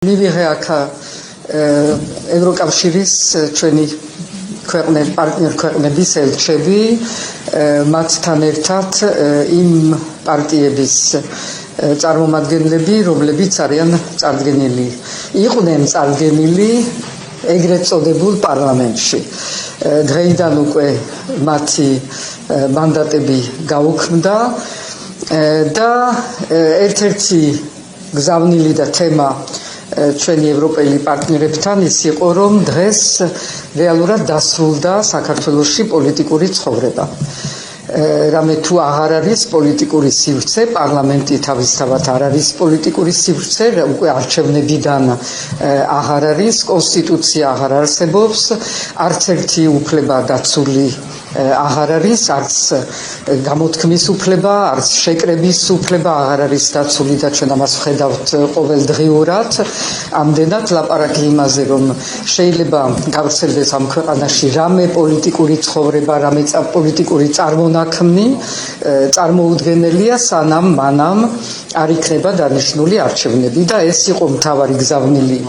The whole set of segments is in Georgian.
მივიღე აქ ევროკავშირის ჩვენი პარტნიორ ქვეყნების ელჩები მათთან ერთად იმ პარტიების წარმომადგენლები, რომლებიც არიან იყვნენ წარდგენილი ეგრეთ წოდებულ პარლამენტში. დღეიდან უკვე მათი მანდატები გაუქმდა და ერთ-ერთი გზავნილი და თემა ჩვენი ევროპელი პარტნიორებთან ის იყო, რომ დღეს რეალურად დასრულდა საქართველოში პოლიტიკური ცხოვრება. რამე თუ აღარ არის პოლიტიკური სივრცე, პარლამენტი თავისთავად არ არის პოლიტიკური სივრცე, უკვე არჩევნებიდან აღარ არის, კონსტიტუცია აღარ არსებობს, არც ერთი უფლება დაცული აღარ არის, არც გამოთქმის უფლება, არც შეკრების უფლება აღარ არის დაცული და ჩვენ ამას ვხედავთ ყოველდღიურად. ამდენად ლაპარაკი იმაზე, რომ შეიძლება გავრცელდეს ამ ქვეყანაში რამე პოლიტიკური ცხოვრება, რამე პოლიტიკური წარმონაქმნი წარმოუდგენელია, სანამ მანამ არ იქნება დანიშნული არჩევნები და ეს იყო მთავარი გზავნილი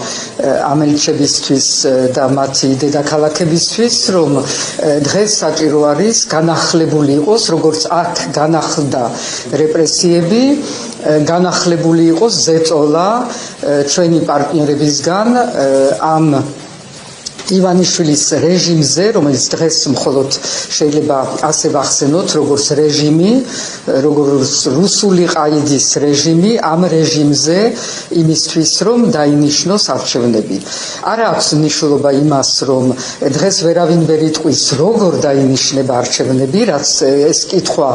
ამ ელჩებისთვის და მათი დედაქალაქებისთვის, რომ დღეს საჭირო არის განახლებული იყოს, როგორც აქ განახლდა რეპრესიები, განახლებული იყოს ზეწოლა ჩვენი პარტნიორებისგან ამ ივანიშვილის რეჟიმზე, რომელიც დღეს მხოლოდ შეიძლება ასე ვახსენოთ, როგორც რეჟიმი, როგორც რუსული ყაიდის რეჟიმი, ამ რეჟიმზე იმისთვის, რომ დაინიშნოს არჩევნები. არ აქვს მნიშვნელობა იმას, რომ დღეს ვერავინ ვერ იტყვის, როგორ დაინიშნება არჩევნები, რაც ეს კითხვა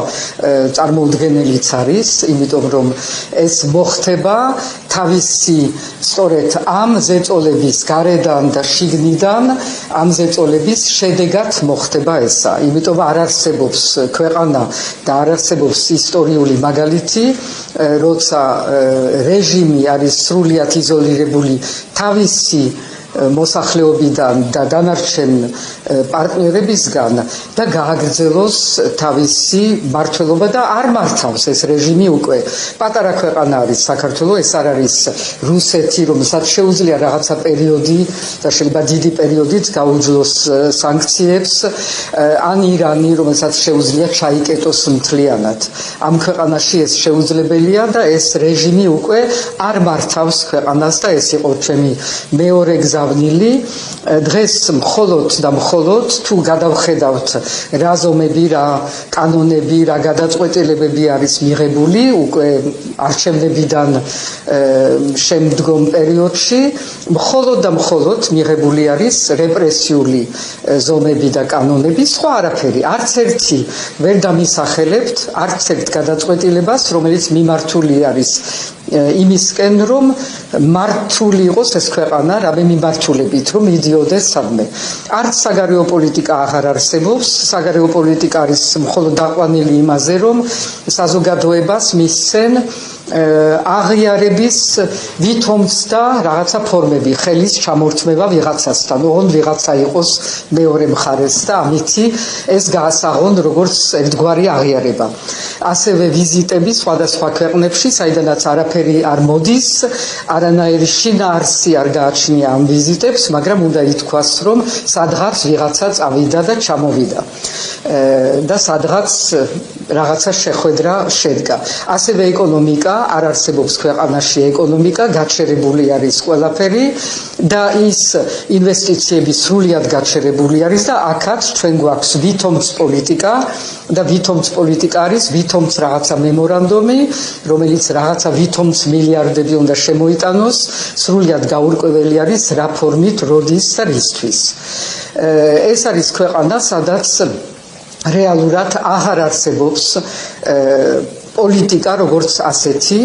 წარმოუდგენელიც არის, იმიტომ რომ ეს მოხდება თავისი სწორედ ამ ზეწოლების გარედან და შიგნიდან ამ ზეწოლების შედეგად მოხდება ესა. იმიტომ არ არსებობს ქვეყანა და არ არსებობს ისტორიული მაგალითი, როცა რეჟიმი არის სრულიად იზოლირებული თავისი მოსახლეობიდან და დანარჩენ პარტნიორებისგან და გააგრძელოს თავისი მმართველობა და არ მართავს ეს რეჟიმი უკვე. პატარა ქვეყანა არის საქართველო, ეს არ არის რუსეთი, რომელსაც შეუძლია რაღაცა პერიოდი და შეიძლება დიდი პერიოდიც გაუძლოს სანქციებს, ან ირანი, რომელსაც შეუძლია ჩაიკეტოს მთლიანად. ამ ქვეყანაში ეს შეუძლებელია და ეს რეჟიმი უკვე არ მართავს ქვეყანას და ეს იყო ჩემი მეორე დღეს მხოლოდ და მხოლოდ თუ გადავხედავთ რა ზომები, რა კანონები, რა გადაწყვეტილებები არის მიღებული უკვე არჩევნებიდან შემდგომ პერიოდში, მხოლოდ და მხოლოდ მიღებული არის რეპრესიული ზომები და კანონები, სხვა არაფერი. არც ერთი ვერ დამისახელებთ, არც ერთ გადაწყვეტილებას, რომელიც მიმართული არის იმისკენ, რომ მართული იყოს ეს ქვეყანა რამე მიმართულებით, რომ მიდიოდეს სადმე. არც საგარეო პოლიტიკა აღარ არსებობს, საგარეო პოლიტიკა არის მხოლოდ დაყვანილი იმაზე, რომ საზოგადოებას მისცენ აღიარების ვითომცდა რაღაცა ფორმები, ხელის ჩამორთმევა ვიღაცასთან, ოღონდ ვიღაცა იყოს მეორე მხარეს და ამითი ეს გაასაღონ როგორც ერთგვარი აღიარება. ასევე ვიზიტები სხვადასხვა ქვეყნებში, საიდანაც არაფერი არ მოდის, არანაირი შინაარსი არ გააჩნია ამ ვიზიტებს, მაგრამ უნდა ითქვას, რომ სადღაც ვიღაცა წავიდა და ჩამოვიდა და სადღაც რაღაცა შეხვედრა შედგა. ასევე ეკონომიკა, არ არსებობს ქვეყანაში ეკონომიკა, გაჩერებული არის ყველაფერი და ის ინვესტიციები სრულიად გაჩერებული არის და აქაც ჩვენ გვაქვს ვითომც პოლიტიკა და ვითომც პოლიტიკა არის ვითომც რაღაცა მემორანდუმი, რომელიც რაღაცა ვითომც მილიარდები უნდა შემოიტანოს, სრულიად გაურკვეველი არის რა ფორმით, როდის და რისთვის. ეს არის ქვეყანა, სადაც რეალურად აღარ არსებობს პოლიტიკა როგორც ასეთი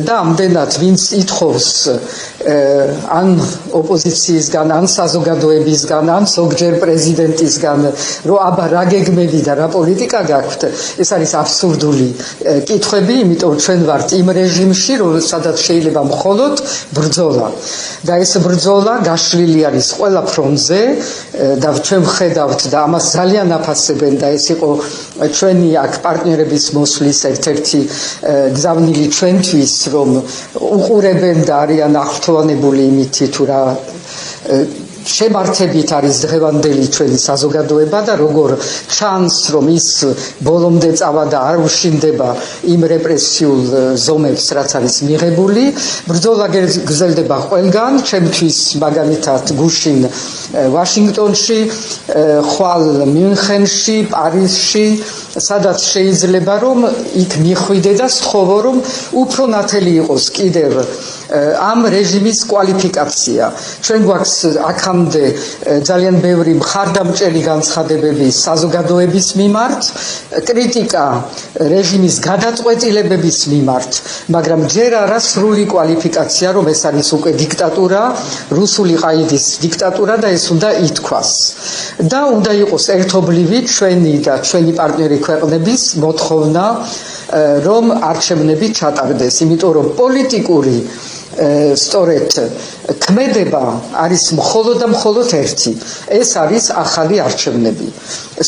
და ამდენად ვინც ითხოვს ან ოპოზიციისგან, ან საზოგადოებისგან, ან ზოგჯერ პრეზიდენტისგან, რომ აბა რა გეგმები და რა პოლიტიკა გაქვთ, ეს არის აბსურდული კითხვები, იმიტომ ჩვენ ვართ იმ რეჟიმში, სადაც შეიძლება მხოლოდ ბრძოლა. და ეს ბრძოლა გაშლილი არის ყველა ფრონტზე და ჩვენ ვხედავთ და ამას ძალიან აფასებენ და ეს იყო ჩვენი აქ პარტნიორების მოსვლის ერთ-ერთი გზავნილი ჩვენთვის რომ უყურებენ და არიან აღფრთოვანებული იმითი თუ რა შემართებით არის დღევანდელი ჩვენი საზოგადოება და როგორ ჩანს რომ ის ბოლომდე წავა და არ უშინდება იმ რეპრესიულ ზომებს რაც არის მიღებული ბრძოლა გრძელდება ყველგან ჩემთვის მაგალითად გუშინ ვაშინგტონში ხვალ მიუნხენში პარიზში სადაც შეიძლება რომ იქ მიხვიდე და სთხოვო რომ უფრო ნათელი იყოს კიდევ ამ რეჟიმის კვალიფიკაცია ჩვენ გვაქვს აქამდე ძალიან ბევრი მხარდამჭერი განცხადებები საზოგადოების მიმართ კრიტიკა რეჟიმის გადაწყვეტილებების მიმართ მაგრამ ჯერ არა სრული კვალიფიკაცია რომ ეს არის უკვე დიქტატურა რუსული ყაიდის დიქტატურა და ეს უნდა ითქვას და უნდა იყოს ერთობლივი ჩვენი და ჩვენი პარტნიორი ქვეყნების მოთხოვნა რომ არჩევნები ჩატარდეს იმიტომ რომ პოლიტიკური სწორედ ქმედება არის მხოლოდ და მხოლოდ ერთი ეს არის ახალი არჩევნები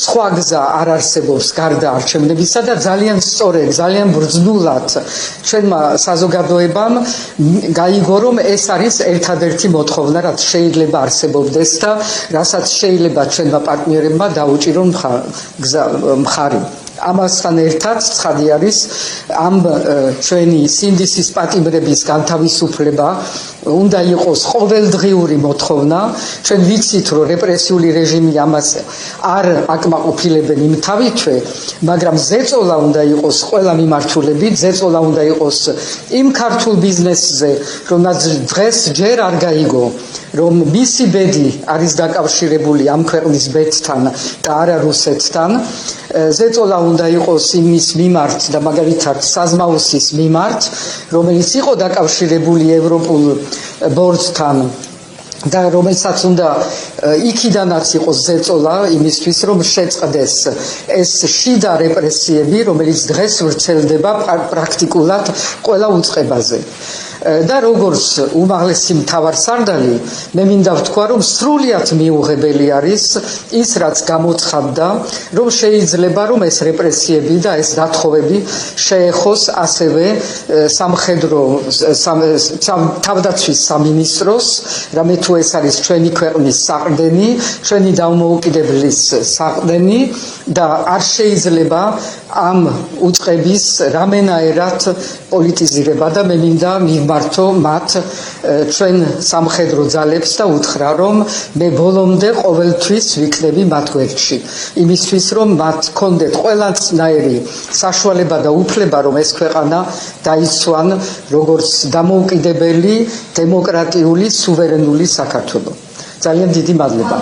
სხვა გზა არ არსებობს გარდა არჩევნებისა და ძალიან სწორედ ძალიან ბრძნულად ჩვენმა საზოგადოებამ გაიგო რომ ეს არის ერთადერთი მოთხოვნა რაც შეიძლება არსებობდეს და რასაც შეიძლება ჩვენმა პარტნიორებმა დაუჭირონ მხარი ამასთან ერთად ცხადი არის ამ ჩვენი სინდისის პატიმრების განთავისუფლება უნდა იყოს ყოველდღიური მოთხოვნა ჩვენ ვიცით რომ რეპრესიული რეჟიმი ამას არ აკმაყოფილებენ იმთავითვე მაგრამ ზეწოლა უნდა იყოს ყველა მიმართულებით ზეწოლა უნდა იყოს იმ ქართულ ბიზნესზე რომელსაც დღეს ჯერ არ გაიგო რომ მისი ბედი არის დაკავშირებული ამ ქვეყნის ბედთან და არა რუსეთთან ზეწოლა უნდა იყოს იმის მიმართ და მაგალითად საზმაუსის მიმართ რომელიც იყო დაკავშირებული ევროპულ ბორცვთან და რომელსაც უნდა იქიდანაც იყოს ზეწოლა იმისთვის რომ შეწყდეს ეს შიდა რეპრესიები რომელიც დღეს ვრცელდება პრაქტიკულად ყველა უწყებაზე და როგორც უმაღლესი მთავარსარდალი მე მინდა ვთქვა რომ სრულიად მიუღებელი არის ის რაც გამოცხადდა რომ შეიძლება რომ ეს რეპრესიები და ეს დათხოვები შეეხოს ასევე სამხედრო თავდაცვის სამინისტროს რამე თუ ეს არის ჩვენი ქვეყნის საყრდენი ჩვენი დამოუკიდებლობის საყრდენი და არ შეიძლება ამ უწყების რამენაერად პოლიტიზირება და მე მინდა მივმართო მათ ჩვენ სამხედრო ძალებს და უთხრა რომ მე ბოლომდე ყოველთვის ვიქნები მათ გვერდში იმისთვის რომ მათ კონდეთ ყველანაირი საშუალება და უფლება რომ ეს ქვეყანა დაიცვან როგორც დამოუკიდებელი დემოკრატიული სუვერენული საქართველო ძალიან დიდი მადლობა